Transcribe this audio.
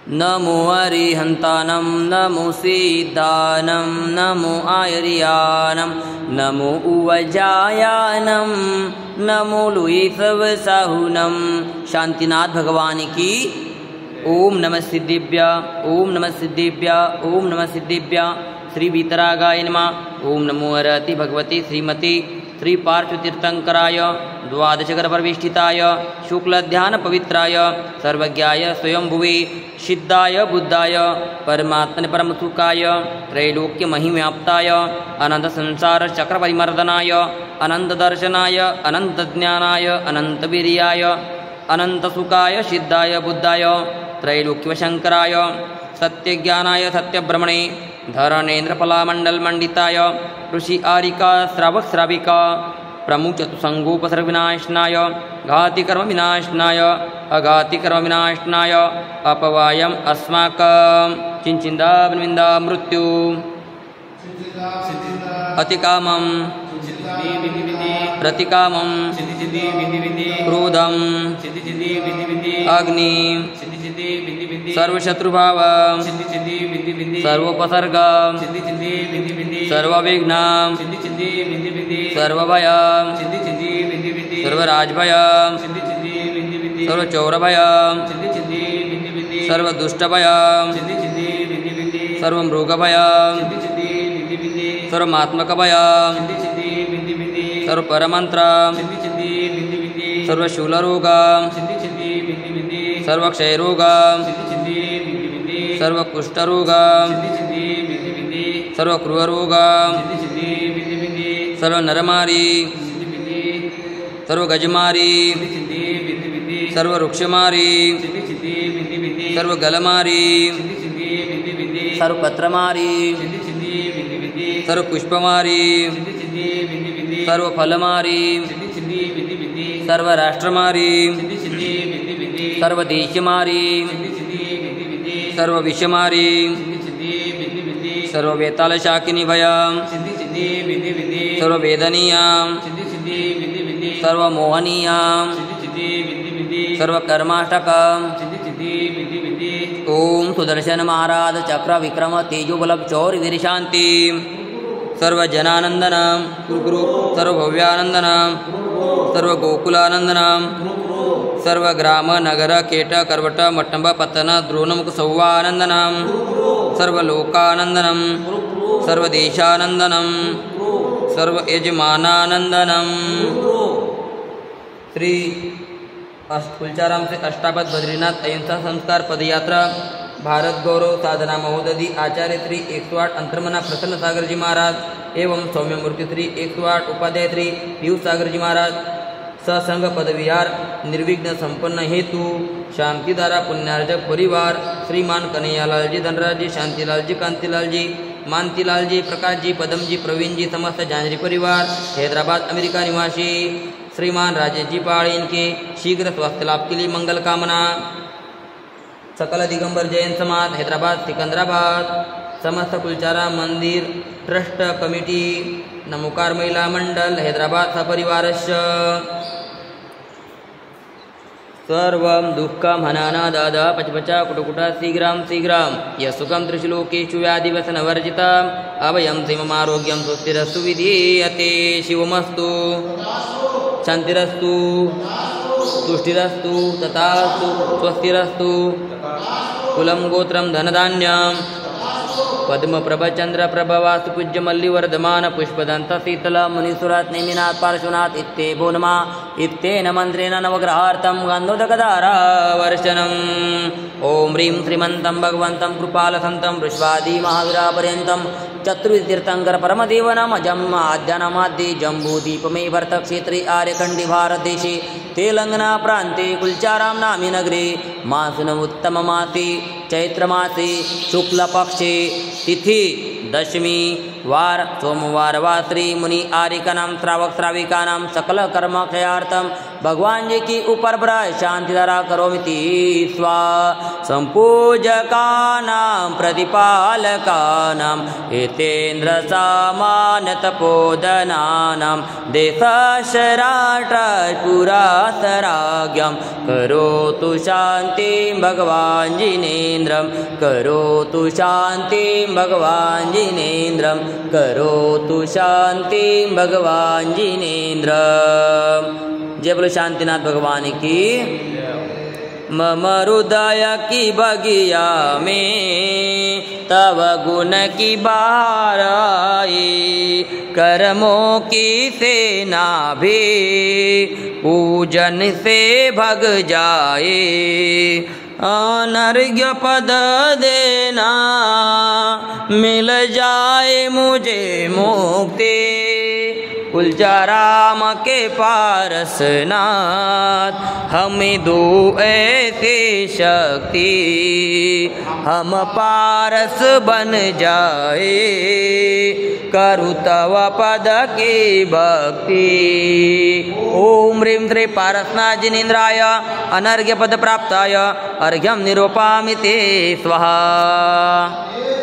नमो अरिहन्तानं नमो सिद्धानं नमो आयर्यानं नमो उवजायानं नमो लुईसवसाहुनं। शांतिनाथ भगवान की ओम नमः सिद्धिभ्य ओम नमः सिद्धिभ्य ओम नमः सिद्धिभ्य। श्री वीतरागाय नमः। ओम नमो अरति भगवती श्रीमती श्री पार्श्वतीर्थंकराय द्वादशगर्भविष्ठिताय शुक्लध्यान पवित्राय सर्वज्ञाय स्वयंभुवे सिद्धाय बुद्धाय परमात्मने परमसुखाय त्रैलोक्य महिम्याप्ताय अनंत संसार चक्र परिमर्दनाय अनंत दर्शनाय अनंत ज्ञानाय अनंत वीर्याय अनंत सुखाय सिद्धाय बुद्धाय त्रैलोक्य शंकराय सत्यज्ञानाय सत्यब्रह्मणे धरणेन्द्र फलामंडलमंडिताय ऋषि आरिका श्रावक श्राविका प्रमुख चतुसंगोपसर्ग विनाशनाय घाति कर्म विनाशनाय अघाति कर्म विनाशनाय अपवायम अस्माकं चिंचिंदा विंदा मृत्यु अतिकामं प्रतिकामं क्रोधं अग्नि सर्वशत्रुभाव सर्वोपसर्ग सर्वविघ्न सर्वभय सर्वराजभय सर्वचौरभय सर्वदुष्टभय सर्वमृगभय सर्वमात्मकभय सर्वपरमंत्र सर्वशूलरोग सर्वक्षयरोग सर्वकुष्ठरोग सर्वक्रूररोग सर्वनरमारी सर्वगजमारी सर्ववृक्षमारी सर्वगलमारी सर्वपत्रमारी सर्वपुष्पमारी सर्वफलमारी सर्वराष्ट्रमारी सर्वदेशमारी सर्वविषमारी सर्ववेतालशाकिनी भयां सर्ववेदनीयां सर्वमोहनीयां सर्वकर्माष्टकं। ओम सुदर्शन महाराज चक्र विक्रम तेजोबल चौर वीर शांति सर्वजनानंदनम सर्वभव्यानंदनम सर्वगोकुलानंदनम सर्वग्राम नगर केट करवट मट्टंब पतन द्रोणमुख सौवानंदनम सर्वलोकानंदनम सर्वदेशानंदनम सर्वयजमानानंदनम। श्री कुलचाराम से अष्टापद बद्रीनाथ अहिंसा संस्कार पदयात्रा भारत गौरव साधना महोदधि आचार्य श्री 108 अंतर्मना प्रसन्न सागर जी महाराज एवं सौम्य मूर्ति श्री 108 उपाध्याय श्री पीयूष सागर जी महाराज सत्संग पदविहार निर्विघ्न संपन्न हेतु शांतिधारा पुण्यार्जक परिवार श्रीमान कन्हैयालाल जी धनराज जी शांतिलाल जी कांतिलाल जी मानतीलाल जी प्रकाश जी पदम जी प्रवीण जी समस्त जानरी परिवार हैदराबाद अमेरिका निवासी श्रीमान राजेश जी पहाड़ी इनके शीघ्र स्वास्थ्य लाभ के लिए मंगल कामना। सकल दिगंबर जैन समाज हैदराबाद सिकंदराबाद समस्त कुलचारा मंदिर ट्रस्ट कमिटी नमोकार महिला मंडल हैदराबाद सपरिवारस्य सर्वं दुःखं हनाना दादा पचपचा कुटुकुटा शीघ्रं शीघ्रं यस्सुखं त्रिशुलोकेषु व्याधिवसनवर्जितम् अभयं सिममारोग्यं स्वस्तिरस्तु विधीयते। शिवमस्तु शान्तिरस्तु तुष्टिरस्तु तथास्तु स्वस्तिरस्तु। कुलं गोत्रं धनधान्यं पद्मप्रभचंद्र प्रभवास्तु पूज्य मल्लिवर्धमान पुष्पदंत शीतल मुनीसुरात् नेमिनाथ पार्श्वनाथ इत्येभो नमः। इत्येन मंत्रेण नवग्रहार्थं गन्धोदकधारावर्षणम्। ओम ह्रीं श्रीमन्तं भगवन्तं कृपालसन्तं वृष्वादि महावीरापर्यन्तं चतुर्तीर्थंकर परमदेवनामजम् आद्यानामाद्ये जम्बूदीपमे भरतक्षेत्रे आर्यखण्डे भारतदेशे तेलंगाना प्रान्ते कुलचारां नामी नगरे मासुनमुत्तममासे चैत्रमासे शुक्लपक्षे तिथि दशमी वार सोमवार वा श्री मुनि आरिकानां श्रावक श्राविकानां सकल कर्म क्षयार्थं भगवान जी की ऊपर पर शांति धारा करोमिति स्वा संपूजकानां प्रतिपालकानां हितेन्द्र सामान्य तपोधनानां देशराष्ट्रपुरासराज्ञं करोतु शान्तिं भगवान जिनेन्द्रं करोतु शान्तिं भगवान जिनेन्द्रं करोतु शान्तिं भगवान जिनेन्द्रं। जय बोलो शांतिनाथ भगवान की। मम हृदय की बगिया में तव गुण की बार आई, कर्मों की सेना भी पूजन से भग जाए, अनर्घ्य पद देना मिल जाए मुझे मुक्ति, कुलचाराम के पारसनाथ हमें दो ऐसी शक्ति, हम पारस बन जाए करु तव पद की भक्ति। ओम ह्रीं श्री पारसनाथ जिनेन्द्राय अनर्घ्य पद प्राप्ताय अर्घ्यं निरूपामि ते स्वाहा।